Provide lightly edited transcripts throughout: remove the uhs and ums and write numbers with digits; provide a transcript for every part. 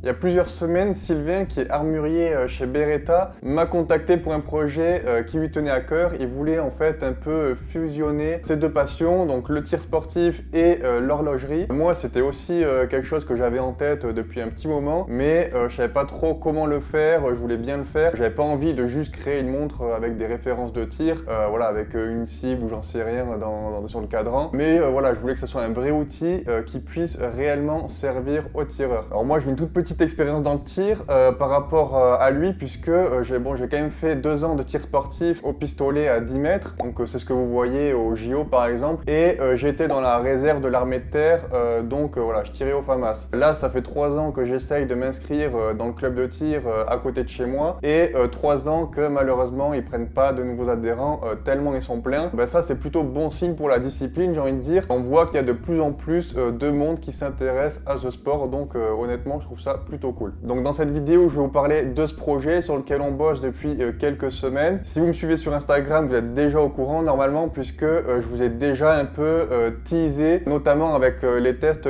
Il y a plusieurs semaines, Sylvain, qui est armurier chez Beretta, m'a contacté pour un projet qui lui tenait à cœur. Il voulait en fait un peu fusionner ses deux passions, donc le tir sportif et l'horlogerie. Moi, c'était aussi quelque chose que j'avais en tête depuis un petit moment, mais je savais pas trop comment le faire, je voulais bien le faire. J'avais pas envie de juste créer une montre avec des références de tir, voilà, avec une cible ou j'en sais rien sur le cadran. Mais voilà, je voulais que ce soit un vrai outil qui puisse réellement servir aux tireurs. Alors moi, j'ai une toute petite expérience dans le tir par rapport à lui, puisque j'ai quand même fait 2 ans de tir sportif au pistolet à 10 mètres, donc c'est ce que vous voyez au JO par exemple, et j'étais dans la réserve de l'armée de terre, donc voilà, je tirais au FAMAS. Là, ça fait 3 ans que j'essaye de m'inscrire dans le club de tir à côté de chez moi, et 3 ans que malheureusement ils prennent pas de nouveaux adhérents tellement ils sont pleins. Ben, ça, c'est plutôt bon signe pour la discipline, j'ai envie de dire. On voit qu'il y a de plus en plus de monde qui s'intéresse à ce sport, donc honnêtement, je trouve ça plutôt cool. Donc dans cette vidéo, je vais vous parler de ce projet sur lequel on bosse depuis quelques semaines. Si vous me suivez sur Instagram, vous êtes déjà au courant normalement, puisque je vous ai déjà un peu teasé, notamment avec les tests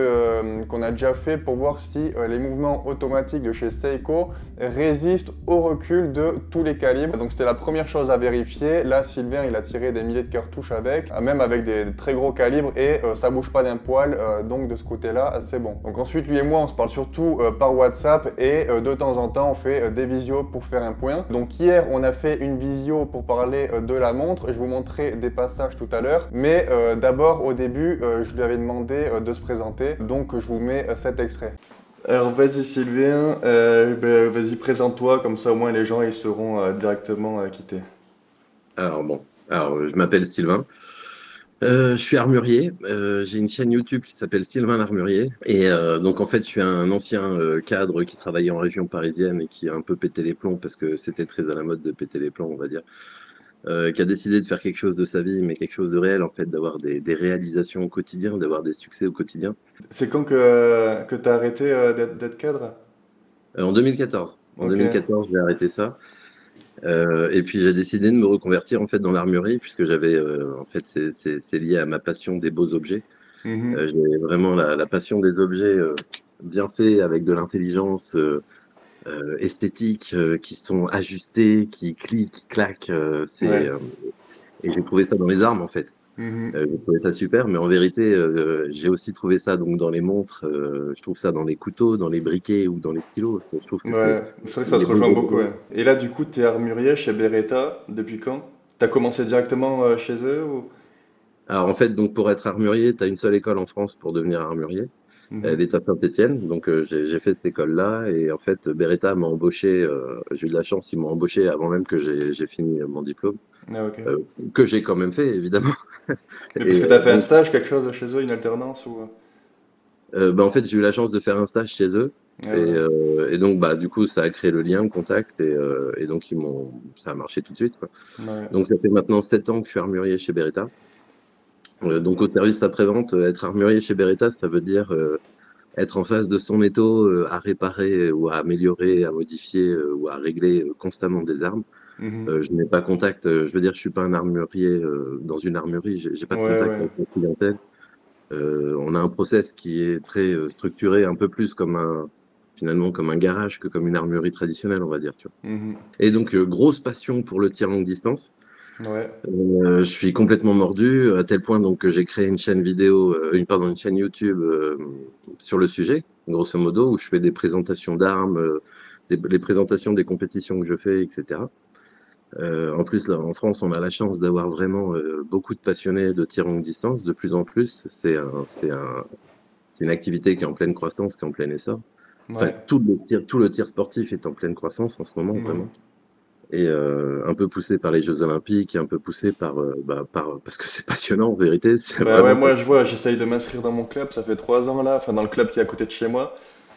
qu'on a déjà fait pour voir si les mouvements automatiques de chez Seiko résistent au recul de tous les calibres. Donc c'était la première chose à vérifier. Là, Sylvain, il a tiré des milliers de cartouches avec, même avec des très gros calibres, et ça bouge pas d'un poil, donc de ce côté-là, c'est bon. Donc ensuite, lui et moi, on se parle surtout par WhatsApp, et de temps en temps, on fait des visios pour faire un point. Donc hier, on a fait une visio pour parler de la montre. Je vais vous montrer des passages tout à l'heure, mais d'abord, au début, je lui avais demandé de se présenter, donc je vous mets cet extrait. Alors vas-y Sylvain, vas-y présente-toi, comme ça au moins les gens ils sauront directement qui t'es. Alors je m'appelle Sylvain, je suis armurier, j'ai une chaîne YouTube qui s'appelle Sylvain l'Armurier et donc en fait je suis un ancien cadre qui travaillait en région parisienne et qui a un peu pété les plombs parce que c'était très à la mode de péter les plombs on va dire, qui a décidé de faire quelque chose de sa vie mais quelque chose de réel en fait, d'avoir des réalisations au quotidien, d'avoir des succès au quotidien. C'est quand que t'as arrêté d'être cadre? En 2014, en Ok. 2014 j'ai arrêté ça. Et puis j'ai décidé de me reconvertir en fait dans l'armurerie puisque j'avais en fait c'est lié à ma passion des beaux objets. Mhm. J'ai vraiment la passion des objets bien faits avec de l'intelligence esthétique, qui sont ajustés, qui cliquent, qui claquent. Ouais. Et j'ai trouvé ça dans les armes en fait. Mhm. J'ai trouvé ça super, mais en vérité, j'ai aussi trouvé ça donc dans les montres. Je trouve ça dans les couteaux, dans les briquets ou dans les stylos. Je trouve que c'est Ouais, c'est vrai que ça se les beaux rejoint beaucoup, objets. ouais. Et là, du coup, t'es armurier chez Beretta depuis quand? T'as commencé directement chez eux ou? Alors en fait, donc pour être armurier, tu as une seule école en France pour devenir armurier. Elle Mhm. est à Saint-Étienne, donc j'ai fait cette école-là et en fait Beretta m'a embauché. J'ai eu de la chance, ils m'ont embauché avant même que j'ai fini mon diplôme, Ah, ok. euh, que j'ai quand même fait évidemment. Mais parce Et que t'as fait un donc stage, quelque chose chez eux, une alternance ou? bah, en fait j'ai eu la chance de faire un stage chez eux Ah, voilà. et donc bah du coup ça a créé le lien, le contact et donc ça a marché tout de suite quoi. Ouais. Donc ça fait maintenant 7 ans que je suis armurier chez Beretta. Donc au service après-vente, être armurier chez Beretta, ça veut dire être en face de son étau à réparer ou à améliorer, à modifier ou à régler constamment des armes. Mhm. Je n'ai pas contact, je veux dire, je suis pas un armurier dans une armurerie, j'ai pas de Ouais, contact ouais. avec la clientèle. On a un process qui est très structuré, un peu plus comme finalement comme un garage que comme une armurerie traditionnelle, on va dire, tu vois. Mhm. Et donc grosse passion pour le tir longue distance. Ouais. Je suis complètement mordu à tel point donc que j'ai créé une chaîne vidéo, une chaîne YouTube sur le sujet, grosso modo, où je fais des présentations d'armes, les présentations des compétitions que je fais, etc. En plus, là, en France, on a la chance d'avoir vraiment beaucoup de passionnés de tir longue distance, de plus en plus. C'est une activité qui est en pleine croissance, qui est en plein essor. Enfin, Ouais. tout le tir sportif est en pleine croissance en ce moment, Mhm. vraiment. Et un peu poussé par les Jeux Olympiques, et un peu poussé parce que c'est passionnant en vérité, c'est Bah ouais, vraiment moi je passionnant. vois, j'essaye de m'inscrire dans mon club, ça fait 3 ans là, enfin dans le club qui est à côté de chez moi.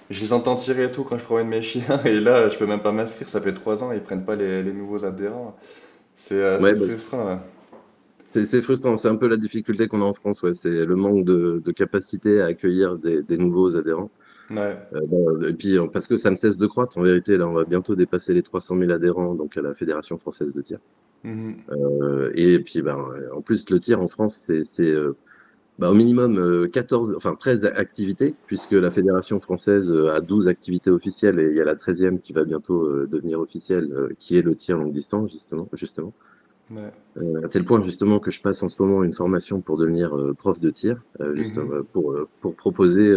Je les entends tirer et tout quand je promène mes chiens, et là je peux même pas m'inscrire, ça fait 3 ans, ils prennent pas les nouveaux adhérents. Ouais, C'est bah, frustrant là. c'est frustrant, c'est un peu la difficulté qu'on a en France, ouais, c'est le manque de capacité à accueillir des nouveaux adhérents. Ouais. Et puis parce que ça ne cesse de croître en vérité, là on va bientôt dépasser les 300 000 adhérents donc à la Fédération française de tir. Mhm. Et puis en plus le tir en France, Bah, au minimum 14, enfin 13 activités, puisque la Fédération française a 12 activités officielles et il y a la 13e qui va bientôt devenir officielle, qui est le tir longue distance, justement. Ouais. À tel point justement que je passe en ce moment une formation pour devenir prof de tir, Mhm. pour proposer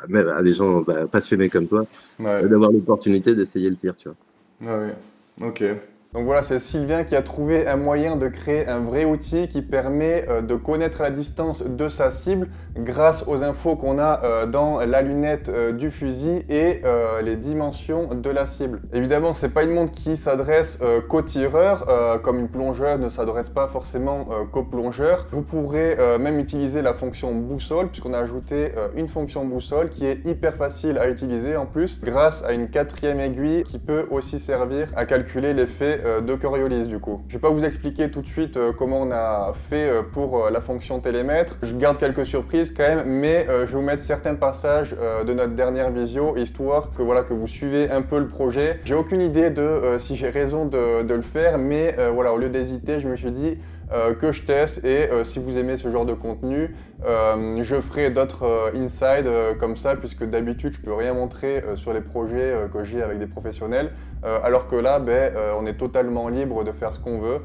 même à des gens passionnés comme toi, Ouais. d'avoir l'opportunité d'essayer le tir, tu vois. Ouais, ouais. Ok. Donc voilà, c'est Sylvain qui a trouvé un moyen de créer un vrai outil qui permet de connaître la distance de sa cible grâce aux infos qu'on a dans la lunette du fusil et les dimensions de la cible. Évidemment, c'est pas une montre qui s'adresse qu'aux tireurs, comme une plongeuse ne s'adresse pas forcément qu'aux plongeurs. Vous pourrez même utiliser la fonction boussole, puisqu'on a ajouté une fonction boussole qui est hyper facile à utiliser en plus, grâce à une 4e aiguille qui peut aussi servir à calculer l'effet de Coriolis du coup. Je vais pas vous expliquer tout de suite comment on a fait pour la fonction télémètre. Je garde quelques surprises quand même, mais je vais vous mettre certains passages de notre dernière visio, histoire que voilà que vous suivez un peu le projet. J'ai aucune idée de si j'ai raison de le faire, mais voilà, au lieu d'hésiter, je me suis dit que je teste et si vous aimez ce genre de contenu, je ferai d'autres inside comme ça, puisque d'habitude je peux rien montrer sur les projets que j'ai avec des professionnels, alors que là on est totalement libre de faire ce qu'on veut.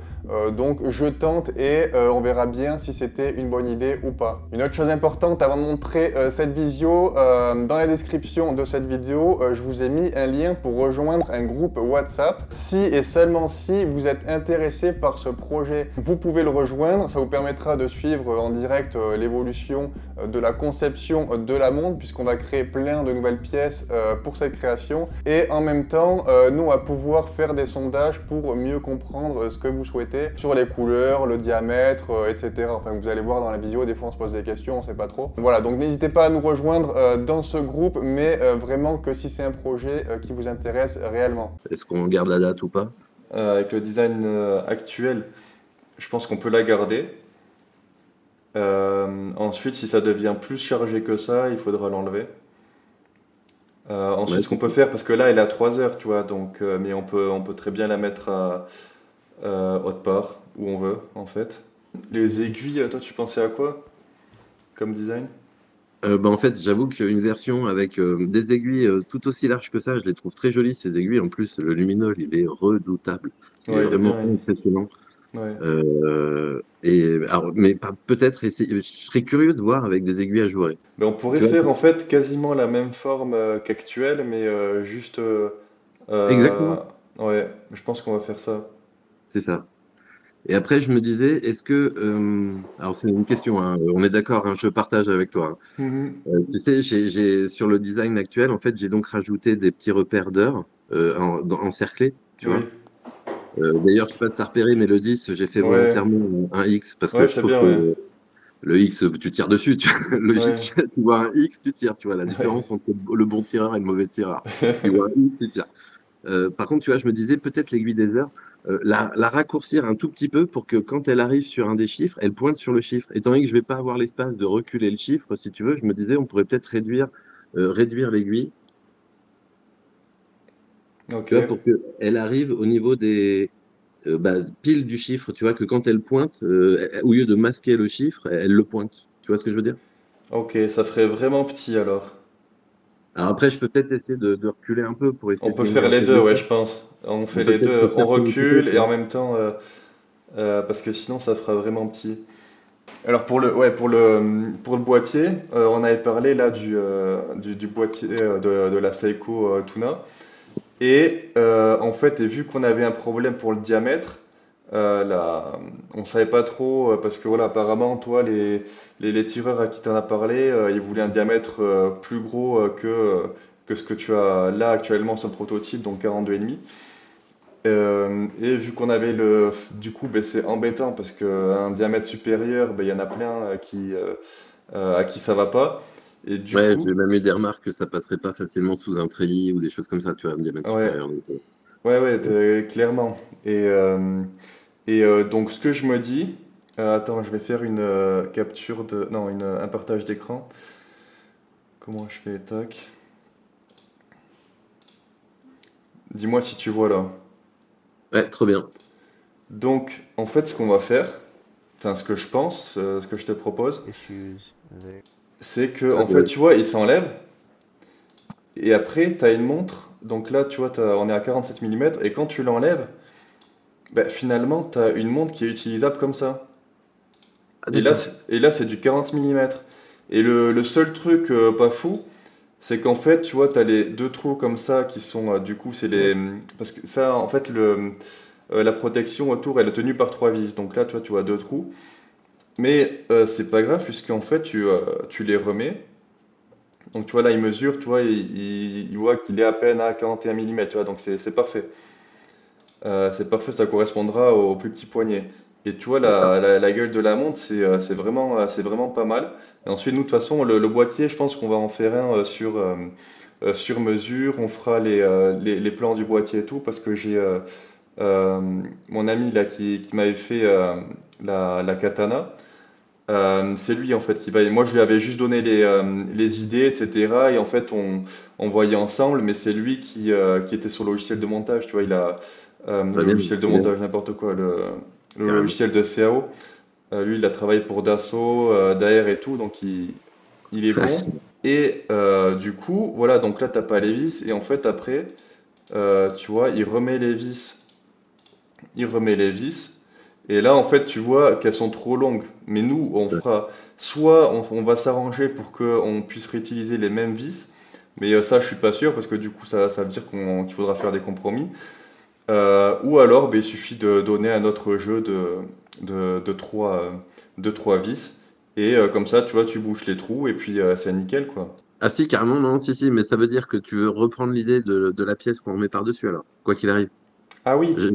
Donc je tente et on verra bien si c'était une bonne idée ou pas. Une autre chose importante avant de montrer cette visio, dans la description de cette vidéo, je vous ai mis un lien pour rejoindre un groupe WhatsApp. Si et seulement si vous êtes intéressé par ce projet, vous pouvez le rejoindre. Ça vous permettra de suivre en direct l'évolution de la conception de la montre, puisqu'on va créer plein de nouvelles pièces pour cette création. Et en même temps, nous on va pouvoir faire des sondages pour mieux comprendre ce que vous souhaitez sur les couleurs, le diamètre, etc. Enfin, vous allez voir dans la vidéo, des fois on se pose des questions, on sait pas trop. Voilà, donc n'hésitez pas à nous rejoindre dans ce groupe, mais vraiment que si c'est un projet qui vous intéresse réellement. Est-ce qu'on garde la date ou pas? Avec le design actuel, je pense qu'on peut la garder. Ensuite, si ça devient plus chargé que ça, il faudra l'enlever. Ouais, Ensuite, ce qu'on c'est peut ça. faire, parce que là, elle est à 3 heures, tu vois, donc, mais on peut très bien la mettre à autre part, où on veut, en fait. Les aiguilles, toi, tu pensais à quoi comme design? En fait, j'avoue qu'une version avec des aiguilles tout aussi larges que ça, je les trouve très jolies, ces aiguilles. En plus, le luminol, il est redoutable. Il est Ouais, il est vraiment bien, impressionnant. ouais. Mais peut-être essayer. Je serais curieux de voir avec des aiguilles ajourées. Mais on pourrait Tu vois, faire, en fait, quasiment la même forme qu'actuelle, mais juste... euh, exactement, ouais, je pense qu'on va faire ça. c'est ça. Et après, je me disais, est-ce que, alors c'est une question, hein, on est d'accord, hein, je partage avec toi, hein. Mhm. Tu sais, sur le design actuel, en fait, j'ai donc rajouté des petits repères d'heures encerclés, tu Oui, vois. D'ailleurs, je sais pas si t'as repéré, mais le 10, j'ai fait ouais, volontairement un X parce que ouais, je c'est trouve bien, que ouais. le X, tu tires dessus, tu vois. Ouais, Logique, tu vois un X, tu tires, tu vois la ouais. différence entre le bon tireur et le mauvais tireur. Tu vois un X, tu tires. Par contre, tu vois, je me disais peut-être l'aiguille des heures, la raccourcir un tout petit peu pour que quand elle arrive sur un des chiffres, elle pointe sur le chiffre. Étant donné que je vais pas avoir l'espace de reculer le chiffre, si tu veux, je me disais on pourrait peut-être réduire l'aiguille, Ok, tu vois, pour qu'elle arrive au niveau des pile du chiffre, tu vois, que quand elle pointe, au lieu de masquer le chiffre, elle le pointe. Tu vois ce que je veux dire? ok, ça ferait vraiment petit alors. Alors après, je peux peut-être essayer de reculer un peu pour On essayer de peut gagner faire un les peu deux, ouais, d'espace. je pense. On On fait peut les peut-être deux, se on faire solliciter, recule tu et en vois. même temps, parce que sinon ça fera vraiment petit. Alors pour le boîtier, on avait parlé là du boîtier de la Seiko Tuna. Et en fait, et vu qu'on avait un problème pour le diamètre, on savait pas trop, parce que voilà, apparemment, toi, les tireurs à qui t'en as parlé, ils voulaient un diamètre plus gros que ce que tu as là actuellement sur le prototype, donc 42,5. Et vu qu'on avait du coup, ben, c'est embêtant parce qu'un diamètre supérieur, ben, il y en a plein à qui ça va pas. Et du Ouais, coup, j'ai même eu des remarques que ça passerait pas facilement sous un treillis ou des choses comme ça, tu vois, un diamètre ouais, supérieur. Donc, ouais, ouais, euh, clairement. Donc, ce que je me dis, attends, je vais faire une capture de, non, un partage d'écran. Comment je fais, tac. Dis-moi si tu vois là. ouais, trop bien. Donc, en fait, ce qu'on va faire, enfin ce que je pense, ce que je te propose, issues there. c'est que Ouais, en fait, tu vois, il s'enlève et après, tu as une montre. Donc là, tu vois, on est à 47 mm et quand tu l'enlèves, ben, finalement, tu as une montre qui est utilisable comme ça. ah, Et là, d'accord. c'est du 40 mm. Et le seul truc pas fou, c'est qu'en fait, tu vois, tu as les deux trous comme ça qui sont, du coup, c'est les. Parce que ça, en fait, la protection autour, elle est tenue par trois vis. Donc là, tu vois deux trous. Mais c'est pas grave, puisqu'en fait, tu les remets. Donc tu vois, là, il mesure, tu vois, il voit qu'il est à peine à 41 mm, tu vois, donc c'est parfait. C'est parfait, ça correspondra au plus petit poignet. Et tu vois, D'accord. la gueule de la montre, c'est vraiment pas mal. Et ensuite, nous, de toute façon, le boîtier, je pense qu'on va en faire un sur mesure. On fera les plans du boîtier et tout, parce que j'ai euh, mon ami là qui m'avait fait la katana. C'est lui en fait qui va. Moi, je lui avais juste donné les idées, etc. Et en fait, on voyait ensemble, mais c'est lui qui était sur le logiciel de montage. Tu vois, il a le Très bien, logiciel de très bien, montage, n'importe quoi, le carrément. logiciel de CAO. Lui, il a travaillé pour Dassault, Daher et tout, donc il est bon. Et du coup, voilà, donc là, t'as pas les vis. Et en fait, après, tu vois, il remet les vis. Et là, en fait, tu vois qu'elles sont trop longues. Mais nous, on Ouais, fera soit on va s'arranger pour qu'on puisse réutiliser les mêmes vis. Mais ça, je suis pas sûr parce que du coup, ça veut dire qu'il faudra faire des compromis. Ou alors, ben, il suffit de donner un autre jeu de trois vis. Et comme ça, tu vois, tu bouches les trous et puis c'est nickel, quoi. ah si, carrément, non, si, si, mais ça veut dire que tu veux reprendre l'idée de la pièce qu'on remet par-dessus alors, quoi qu'il arrive. Ah oui, J'ai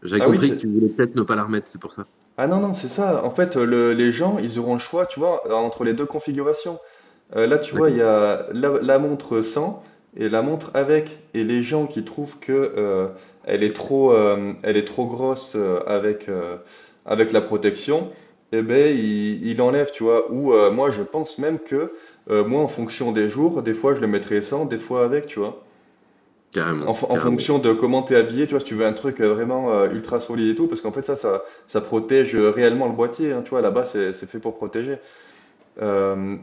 j'avais ah oui, compris que c'est. tu voulais peut-être ne pas la remettre, c'est pour ça. Ah non, non, c'est ça. En fait, les gens, ils auront le choix, tu vois, entre les deux configurations. Là, tu vois, il D'accord. y a la montre sans et la montre avec. Et les gens qui trouvent que elle est trop grosse avec la protection, eh ben, ils l'enlèvent, tu vois. Ou moi, je pense même que moi, en fonction des jours, des fois, je le mettrai sans, des fois avec, tu vois. Carrément, En carrément. fonction de comment tu es habillé, tu vois, si tu veux un truc vraiment ultra solide et tout, parce qu'en fait, ça protège réellement le boîtier, hein, tu vois, là-bas, c'est fait pour protéger.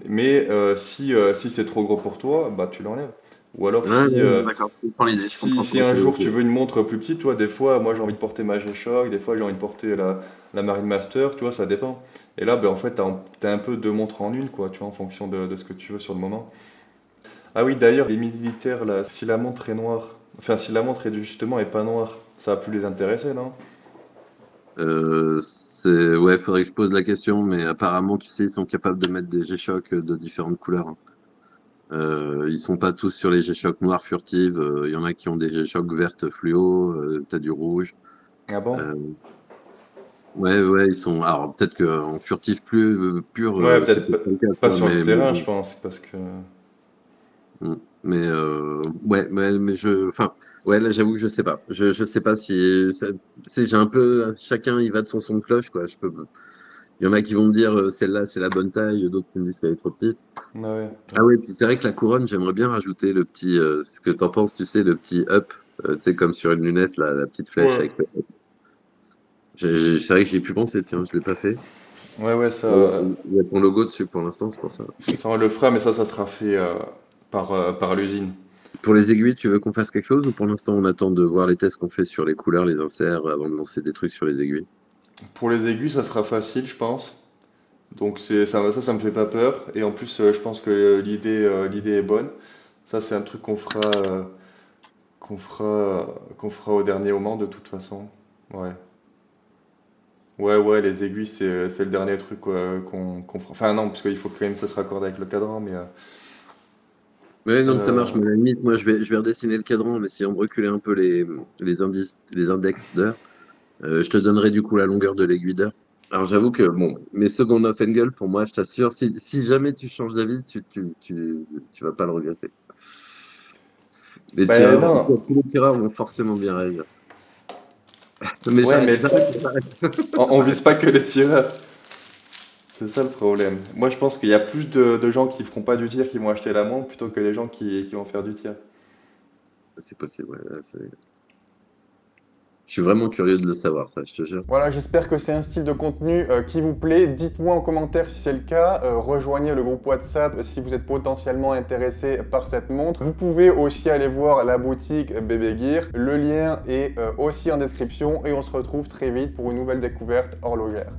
Mais si c'est trop gros pour toi, bah tu l'enlèves. Ou alors Ouais, ouais, d'accord, je comprends l'idée, je comprends si comment un tu veux. jour tu veux une montre plus petite, tu vois, des fois, moi j'ai envie de porter ma G-Shock, des fois j'ai envie de porter la Marine Master, tu vois, ça dépend. Et là, ben, en fait, t'as un peu deux montres en une, quoi, tu vois, en fonction de ce que tu veux sur le moment. Ah oui, d'ailleurs, les militaires, là, si la montre est noire, enfin, si la montre est justement est pas noire, ça va plus les intéresser, non? Ouais, faudrait que je pose la question, mais apparemment, tu sais, ils sont capables de mettre des G-Shock de différentes couleurs, hein. Ils sont pas tous sur les G-Shock noires furtives. Il y en a qui ont des G-Shock vertes fluo. T'as du rouge. Ah bon? Euh, ouais, ouais, ils sont. Alors peut-être qu'en furtif plus pur, Ouais, c'est peut-être peut-être pas le cas, tu pas vois, sur le mais terrain, je bon. pense, parce que... Mm. Ouais, mais enfin, ouais, là, j'avoue que je sais pas. Je sais pas si, j'ai un peu, chacun il va de son son de cloche, quoi. Il y en a qui vont me dire celle-là c'est la bonne taille, d'autres qui me disent qu'elle est trop petite. Ah ouais. Ah ouais, puis c'est vrai que la couronne, j'aimerais bien rajouter le petit, ce que t'en penses, tu sais, le petit up, tu sais, comme sur une lunette, la petite flèche Ouais. avec. C'est vrai que j'y ai pu penser, tiens, je l'ai pas fait. Ouais, ouais, Il y a ton logo dessus pour l'instant, c'est pour ça. ça on le fera, mais ça sera fait par l'usine. Pour les aiguilles, tu veux qu'on fasse quelque chose ou pour l'instant on attend de voir les tests qu'on fait sur les couleurs, les inserts avant de lancer des trucs sur les aiguilles? Pour les aiguilles, ça sera facile, je pense. Donc ça me fait pas peur. Et en plus, je pense que l'idée est bonne. Ça, c'est un truc qu'on fera au dernier moment de toute façon. Ouais. Ouais, ouais, les aiguilles, c'est le dernier truc qu'on fera. Enfin, non, parce qu'il faut quand même que ça se raccorde avec le cadran, mais Ouais, non, ça marche, euh, mais à la limite, moi je vais redessiner le cadran en essayant de reculer un peu les indices, les index d'heure. Je te donnerai du coup la longueur de l'aiguille d'heure. Alors j'avoue que bon, mes secondes off angle, pour moi, je t'assure, si jamais tu changes d'avis, tu vas pas le regretter. ben non. Tous les tireurs vont forcément bien réagir. Mais Ouais, mais j'arrête. on vise pas que les tireurs. C'est ça le problème. Moi, je pense qu'il y a plus de gens qui feront pas du tir qui vont acheter la montre plutôt que des gens qui vont faire du tir. C'est possible, ouais, là, suis vraiment curieux de le savoir, ça, je te jure. Voilà, j'espère que c'est un style de contenu qui vous plaît. Dites-moi en commentaire si c'est le cas. Rejoignez le groupe WhatsApp si vous êtes potentiellement intéressé par cette montre. Vous pouvez aussi aller voir la boutique Bébé Gear. Le lien est aussi en description et on se retrouve très vite pour une nouvelle découverte horlogère.